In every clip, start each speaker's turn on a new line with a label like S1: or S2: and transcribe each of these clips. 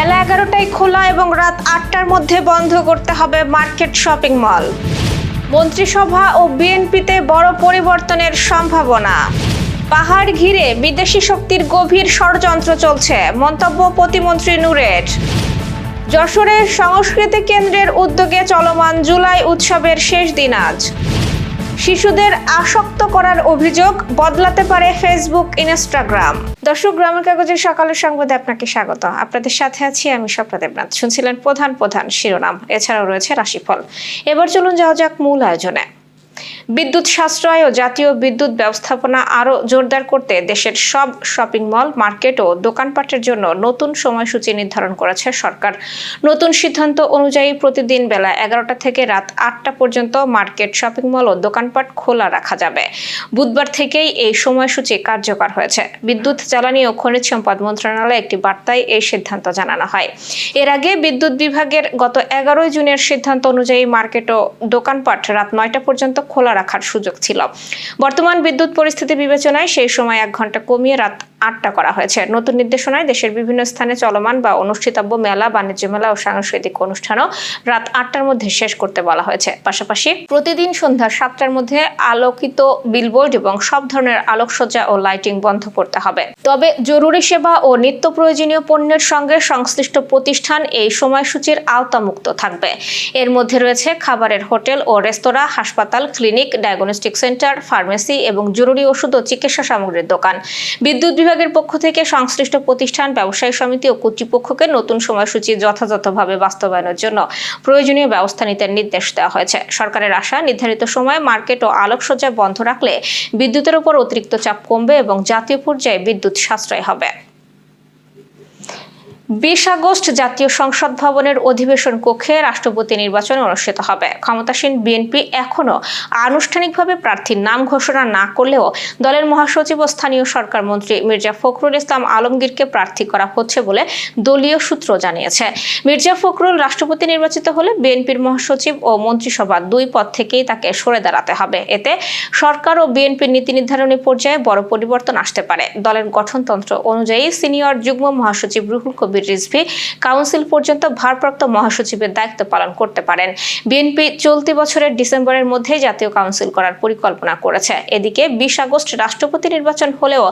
S1: বেলা 11টায় খোলা এবং রাত 8টার মধ্যে বন্ধ করতে হবে মার্কেট শপিং মল। মন্ত্রিসভা ও বিএনপিতে বড় পরিবর্তনের সম্ভাবনা। পাহাড় ঘিরে বিদেশি শক্তির গভীর ষড়যন্ত্র চলছে, মন্তব্য প্রতিমন্ত্রী নূরের। যশোরের সংস্কৃতি কেন্দ্রের উদ্যোগে চলমান জুলাই উৎসবের শেষ দিন আজ। শিশুদের আসক্ত করার অভিযোগ, বদলাতে পারে ফেসবুক ইনস্টাগ্রাম। দর্শক, গ্রামের কাগজের সকালের সংবাদে আপনাকে স্বাগত। আপনাদের সাথে আছি আমি স্বপ্না দেবনাথ। শুনছিলেন প্রধান শিরোনাম, এছাড়াও রয়েছে রাশিফল। এবার চলুন যাওয়া যাক মূল আয়োজনে। বিদ্যুৎ সাশ্রয় ও জাতীয় বিদ্যুৎ ব্যবস্থাপনা আরও জোরদার করতে দেশের সব শপিং মল, মার্কেট ও দোকানপাটের জন্য নতুন সময়সূচি নির্ধারণ করেছে সরকার। নতুন সিদ্ধান্ত অনুযায়ী প্রতিদিন বেলা 11টা থেকে রাত 8টা পর্যন্ত মার্কেট, শপিং মল ও দোকানপাট খোলা রাখা যাবে। বুধবার থেকেই এই সময়সূচি কার্যকর হয়েছে। বিদ্যুৎ, জ্বালানি ও খনিজ সম্পদ মন্ত্রণালয়ে একটি বার্তায় এই সিদ্ধান্ত জানানো হয়। এর আগে বিদ্যুৎ বিভাগের গত 11 জুনের সিদ্ধান্ত অনুযায়ী মার্কেট ও দোকানপাট রাত 9টা পর্যন্ত খোলা রাখার সুযোগ ছিল। বর্তমান বিদ্যুৎ পরিস্থিতি বিবেচনায় সেই সময় 1 ঘন্টা কমিয়ে রাত 8টা করা হয়েছে। নতুন নির্দেশনায় দেশের বিভিন্ন স্থানে চলমান বা অনুষ্ঠিতব্য মেলা, বাণিজ্য মেলা ও সাংস্কৃতিক অনুষ্ঠানও রাত 8টার মধ্যে শেষ করতে বলা হয়েছে। পাশাপাশি প্রতিদিন সন্ধ্যা 7টার মধ্যে আলোকিত বিলবোর্ড এবং সব ধরনের আলোকসজ্জা ও লাইটিং বন্ধ করতে হবে। তবে জরুরি সেবা ও নিত্য প্রয়োজনীয় পণ্যের সঙ্গে সংশ্লিষ্ট প্রতিষ্ঠান এই সময়সূচির আওতামুক্ত থাকবে। এর মধ্যে রয়েছে খাবারের হোটেল ও রেস্তোরাঁ, হাসপাতাল, ক্লিনিক, ডায়াগনস্টিক সেন্টার, ফার্মেসি এবং জরুরি ওষুধ ও চিকিৎসা সামগ্রীর দোকান। বিদ্যুৎ বিভাগের পক্ষ থেকে সংশ্লিষ্ট প্রতিষ্ঠান, ব্যবসায়ী সমিতি ও কর্তৃপক্ষকে নতুন সময়সূচি যথাযথভাবে বাস্তবায়নের জন্য প্রয়োজনীয় ব্যবস্থা নিতে নির্দেশ দেওয়া হয়েছে। সরকারের আশা, নির্ধারিত সময়ে মার্কেট ও আলোকসজ্জা বন্ধ রাখলে বিদ্যুতের উপর অতিরিক্ত চাপ কমবে এবং জাতীয় পর্যায়ে বিদ্যুৎ সাশ্রয় হবে। 20 আগস্ট জাতীয় সংসদ ভবনের অধিবেশন কক্ষে রাষ্ট্রপতি নির্বাচন অনুষ্ঠিত হবে। ক্ষমতাসীন বিএনপি এখনো আনুষ্ঠানিকভাবে প্রার্থীর নাম ঘোষণা না করলেও দলের মহাসচিব ও স্থানীয় সরকার মন্ত্রী মির্জা ফখরুল ইসলাম আলমগীরকে প্রার্থী করা হচ্ছে বলে দলীয় সূত্র জানিয়েছে। মির্জা ফখরুল রাষ্ট্রপতি নির্বাচিত হলে বিএনপির মহাসচিব ও মন্ত্রিসভা 2 পদ থেকেই তাকে সরে দাঁড়াতে হবে। এতে সরকার ও বিএনপির নীতি নির্ধারণী পর্যায়ে বড় পরিবর্তন আসতে পারে। দলের গঠনতন্ত্র অনুযায়ী সিনিয়র যুগ্ম মহাসচিব রুহুল কবির রিজভী কাউন্সিল পর্যন্ত ভারপ্রাপ্ত মহাসচিবের দায়িত্ব পালন করতে পারেন। বিএনপি চলতি বছরের ডিসেম্বরের মধ্যে জাতীয় কাউন্সিল করার পরিকল্পনা করেছে। এদিকে 20 আগস্ট রাষ্ট্রপতি নির্বাচন হলেও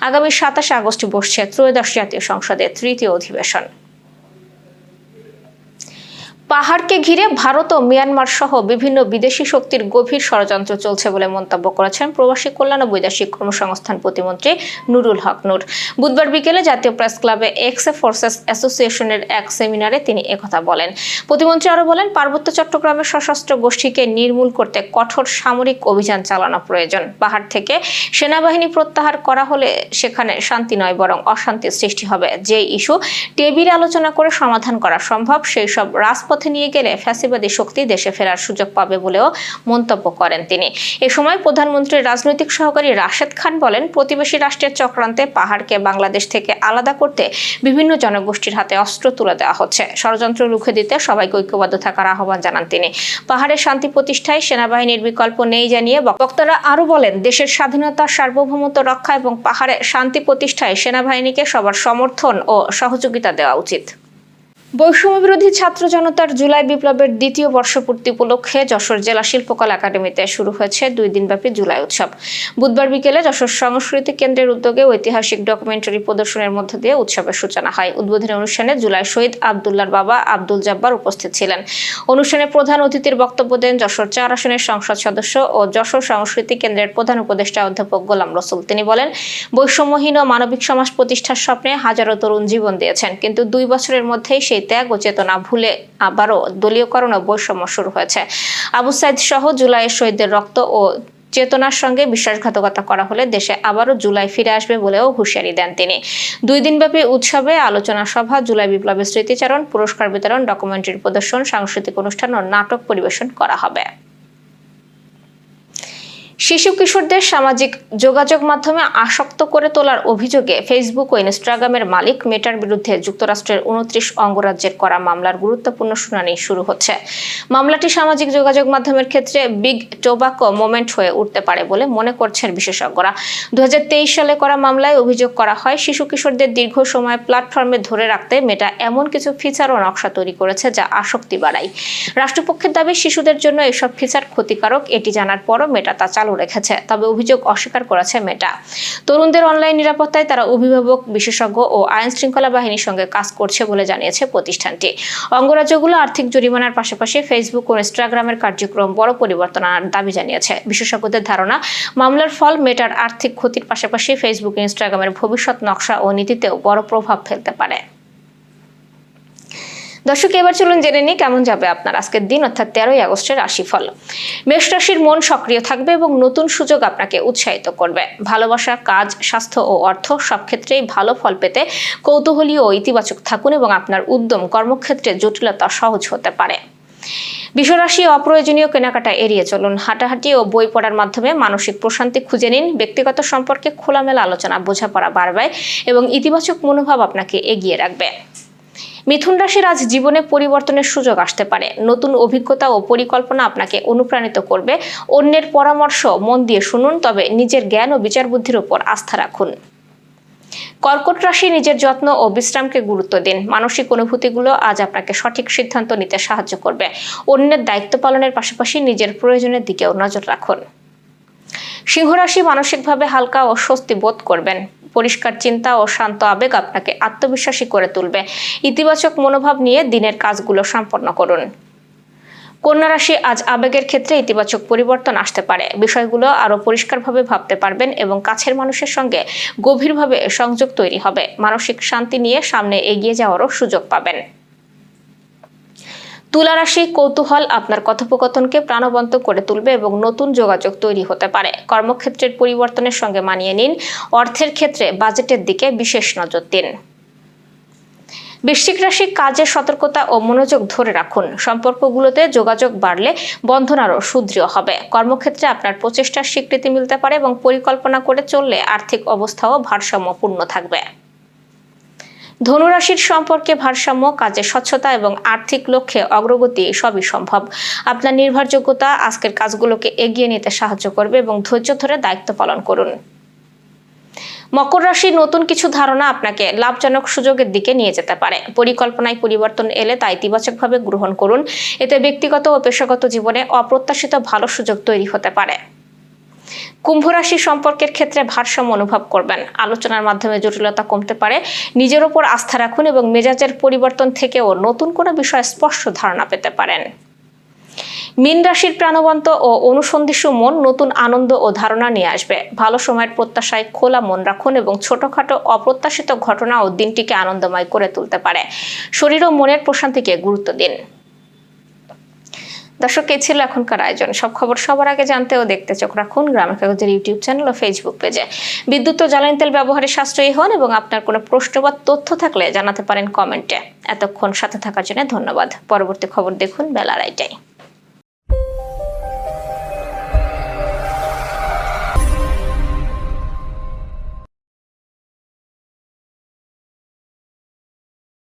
S1: আগামী 27 আগস্ট বসছে ত্রয়োদশ জাতীয় সংসদের 3য় অধিবেশন। পাহাড়কে ঘিরে ভারত ও মিয়ানমার সহ বিভিন্ন বিদেশি শক্তির গভীর ষড়যন্ত্র চলছে বলে মন্তব্য করেছেন প্রবাসী কল্যাণ ও বৈদেশিক কর্মসংস্থান প্রতিমন্ত্রী নুরুল হক নূর। বুধবার বিকেলে জাতীয় প্রেস ক্লাবে এক্স ফোর্সেস অ্যাসোসিয়েশনের এক সেমিনারে তিনি একথা বলেন। প্রতিমন্ত্রী আরো বলেন, পার্বত্য চট্টগ্রামের সশস্ত্র গোষ্ঠীকে নির্মূল করতে কঠোর সামরিক অভিযান চালানো প্রয়োজন। পাহাড় থেকে সেনাবাহিনী প্রত্যাহার করা হলে সেখানে শান্তি নয় বরং অশান্তির সৃষ্টি হবে। যে ইস্যু টেবিলে আলোচনা করে সমাধান করা সম্ভব, সেই সব রাজপথে নিয়ে গেলে ফ্যাসিবাদী শক্তি দেশে ফেরার সুযোগ পাবে বলেও মন্তব্য করেন তিনি। এ সময় প্রধানমন্ত্রীর রাজনৈতিক সহকারী রাশেদ খান বলেন, প্রতিবেশী রাষ্ট্রের চক্রান্তে পাহাড়কে বাংলাদেশ থেকে আলাদা করতে বিভিন্ন জনগোষ্ঠীর হাতে অস্ত্র তুলে দেওয়া হচ্ছে। ষড়যন্ত্র রুখে দিতে সবাইকে ঐক্যবদ্ধ থাকার আহ্বান জানান তিনি। পাহাড়ের শান্তি প্রতিষ্ঠায় সেনাবাহিনীর বিকল্প নেই জানিয়ে বক্তারা আরো বলেন, দেশের স্বাধীনতা, সার্বভৌমত্ব রক্ষা এবং পাহাড়ে শান্তি প্রতিষ্ঠায় সেনাবাহিনীকে সবার সমর্থন ও সহযোগিতা দেওয়া উচিত। বৈষম্য বিরোধী ছাত্র জনতার জুলাই বিপ্লবের 2য় বর্ষপূর্তি উপলক্ষে যশোর জেলা শিল্পকলা একাডেমিতে শুরু হয়েছে 2 দিনব্যাপী জুলাই উৎসব। বুধবার বিকেলে যশোর সংস্কৃতি কেন্দ্রের উদ্যোগে ঐতিহাসিক ডকুমেন্টারি প্রদর্শনের মধ্য দিয়ে উৎসবের সূচনা হয়। উদ্বোধনী অনুষ্ঠানে জুলাই শহীদ আবদুল্লাহর বাবা আব্দুল জব্বার উপস্থিত ছিলেন। অনুষ্ঠানে প্রধান অতিথির বক্তব্য দেন যশোর 4 আসনের সংসদ সদস্য ও যশোর সংস্কৃতি কেন্দ্রের প্রধান উপদেষ্টা অধ্যাপক গোলাম রসুল। তিনি বলেন, বৈষম্যহীন ও মানবিক সমাজ প্রতিষ্ঠার স্বপ্নে হাজারো তরুণ জীবন দিয়েছেন, কিন্তু 2 বছরের মধ্যেই সেই ত্যাগ ও চেতনা ভুলে আবারও দলীয়করণ ও বৈষম্য শুরু হয়েছে। আবু সাইদ সহ জুলাইয়ের শহীদদের রক্ত ও চেতনার সঙ্গে বিশ্বাসঘাতকতা করা হলে দেশে আবারও জুলাই ফিরে আসবে বলেও হুঁশিয়ারি দেন তিনি। 2 দিনব্যাপী উৎসবে আলোচনা সভা, জুলাই বিপ্লবের স্মৃতিচারণ, পুরস্কার বিতরণ, ডকুমেন্টারি প্রদর্শন, সাংস্কৃতিক অনুষ্ঠান ও নাটক পরিবেশন করা হবে। শিশু কিশোরদের সামাজিক যোগাযোগ মাধ্যমে আসক্ত করে তোলার অভিযোগে ফেসবুক ও ইনস্টাগ্রামের মালিক মেটার বিরুদ্ধে যুক্তরাষ্ট্রের 29 অঙ্গরাজ্যের করা মামলার গুরুত্বপূর্ণ শুনানি শুরু হচ্ছে। মামলাটি সামাজিক যোগাযোগ মাধ্যমের ক্ষেত্রে বিগ টোবাকো মোমেন্ট হয়ে উঠতে পারে বলে মনে করছেন বিশেষজ্ঞরা। 2023 সালে করা মামলায় অভিযোগ করা হয়, শিশু কিশোরদের দীর্ঘ সময় প্ল্যাটফর্মে ধরে রাখতে মেটা এমন কিছু ফিচার ও নকশা তৈরি করেছে যা আসক্তি বাড়ায়। রাষ্ট্রপক্ষের দাবি, শিশুদের জন্য এসব ফিচার ক্ষতিকারক। এটি জানার পরও মেটা তা চালু রেখেছে। তবে অভিযোগ অস্বীকার করেছে মেটা। তরুণদের অনলাইন নিরাপত্তায় তারা অভিভাবক, বিশেষজ্ঞ ও আইন শৃঙ্খলা বাহিনীর সঙ্গে কাজ করছে বলে জানিয়েছে প্রতিষ্ঠানটি। অঙ্গরাজ্যগুলো আর্থিক জরিমানার পাশাপাশি ফেসবুক ও ইনস্টাগ্রামের কার্যক্রম বড় পরিবর্তন আনার দাবি জানিয়েছে। বিশেষজ্ঞদের ধারণা, মামলার ফল মেটার আর্থিক ক্ষতির পাশাপাশি ফেসবুক ও ইনস্টাগ্রামের ভবিষ্যৎ নকশা ও নীতিতেও বড় প্রভাব ফেলতে পারে। দর্শক, এবার চলুন জেনে নিই কেমন যাবে আপনার আজকের দিন, অর্থাৎ 13ই আগস্টের রাশিফল। মেষ রাশির মন সক্রিয় থাকবে এবং নতুন সুযোগ আপনাকে উৎসাহিত করবে। ভালোবাসা, কাজ, স্বাস্থ্য ও অর্থ সব ক্ষেত্রেই ভালো ফল পেতে কৌতূহলী ও ইতিবাচক থাকুন এবং আপনার উদ্যম কর্মক্ষেত্রে জটিলতা সহজ হতে পারে। বৃষ রাশি, অপ্রয়োজনীয় কেনাকাটা এড়িয়ে চলুন। হাঁটাহাঁটি ও বই পড়ার মাধ্যমে মানসিক প্রশান্তি খুঁজে নিন। ব্যক্তিগত সম্পর্কে খোলামেলা আলোচনা, বোঝাপড়া বাড়বে এবং ইতিবাচক মনোভাব আপনাকে এগিয়ে রাখবে। মিথুন রাশির, আজ জীবনে পরিবর্তনের সুযোগ আসতে পারে। নতুন অভিজ্ঞতা ও পরিকল্পনা আপনাকে অনুপ্রাণিত করবে। অন্যের পরামর্শ মন দিয়ে শুনুন, তবে নিজের জ্ঞান ও বিচার বুদ্ধির উপর আস্থা রাখুন। কর্কট রাশি, নিজের যত্ন ও বিশ্রামকে গুরুত্ব দিন। মানসিক অনুভূতিগুলো আজ আপনাকে সঠিক সিদ্ধান্ত নিতে সাহায্য করবে। অন্যের দায়িত্ব পালনের পাশাপাশি নিজের প্রয়োজনের দিকেও নজর রাখুন। সিংহ রাশি, মানসিকভাবে হালকা ও স্বস্তি বোধ করবেন। পরিষ্কার চিন্তা ও শান্ত আবেগ আপনাকে আত্মবিশ্বাসী করে তুলবে। ইতিবাচক মনোভাব নিয়ে দিনের কাজগুলো সম্পন্ন করুন। কন্যা রাশি, আজ আবেগের ক্ষেত্রে ইতিবাচক পরিবর্তন আসতে পারে। বিষয়গুলো আরো পরিষ্কারভাবে ভাবতে পারবেন এবং কাছের মানুষের সঙ্গে গভীরভাবে সংযোগ তৈরি হবে। মানসিক শান্তি নিয়ে সামনে এগিয়ে যাওয়ারও সুযোগ পাবেন। তুলা রাশি, কৌতূহল আপনার কথোপকথনকে প্রাণবন্ত করে তুলবে এবং নতুন যোগাযোগ তৈরি হতে পারে। কর্মক্ষেত্রের পরিবর্তনের সঙ্গে মানিয়ে নিন। অর্থের ক্ষেত্রে বাজেটের দিকে বিশেষ নজর দিন। বৃশ্চিক রাশি, কাজের সতর্কতা ও মনোযোগ ধরে রাখুন। সম্পর্কগুলোতে যোগাযোগ বাড়লে বন্ধন আরও সুদৃঢ় হবে। কর্মক্ষেত্রে আপনার প্রচেষ্টার স্বীকৃতি মিলতে পারে এবং পরিকল্পনা করে চললে আর্থিক অবস্থাও ভারসাম্যপূর্ণ থাকবে। ধনুরাশির, সম্পর্কে ভারসাম্য, কাজে স্বচ্ছতা এবং আর্থিক লক্ষ্যে অগ্রগতি সবই সম্ভব। আপনার নির্ভরযোগ্যতা আজকের কাজগুলোকে এগিয়ে নিতে সাহায্য করবে এবং ধৈর্য ধরে দায়িত্ব পালন করুন। মকর রাশি, নতুন কিছু ধারণা আপনাকে লাভজনক সুযোগের দিকে নিয়ে যেতে পারে। পরিকল্পনায় পরিবর্তন এলে তা ইতিবাচকভাবে গ্রহণ করুন। এতে ব্যক্তিগত ও পেশাগত জীবনে অপ্রত্যাশিত ভালো সুযোগ তৈরি হতে পারে। কুম্ভ রাশি, সম্পর্কের ক্ষেত্রে ভারসাম্য অনুভব করবেন। আলোচনার মাধ্যমে জটিলতা কমতে পারে। নিজের উপর আস্থা রাখুন এবং মেজাজের পরিবর্তন থেকেও নতুন কোনো বিষয়ে স্পষ্ট ধারণা পেতে পারেন। মীন রাশির, প্রাণবন্ত ও অনুসন্ধিৎসু মন নতুন আনন্দ ও ধারণা নিয়ে আসবে। ভালো সময়ের প্রত্যাশায় খোলা মন রাখুন এবং ছোটখাটো অপ্রত্যাশিত ঘটনা ও দিনটিকে আনন্দময় করে তুলতে পারে। শরীর ও মনের প্রশান্তিকে গুরুত্ব দিন। দর্শক, এই ছিল এখনকার আয়োজন। সব খবর সবার আগে জানতে ও দেখতে চোখ রাখুন গ্রামের কাগজের ইউটিউব চ্যানেল ও ফেসবুক পেজে। বিদ্যুৎ ও জ্বালানি তেল ব্যবহারে সাশ্রয়ী হন এবং আপনার কোনো প্রশ্ন বা তথ্য থাকলে জানাতে পারেন কমেন্টে। এতক্ষণ সাথে থাকার জন্য ধন্যবাদ। পরবর্তী খবর দেখুন বেলা 2টায়।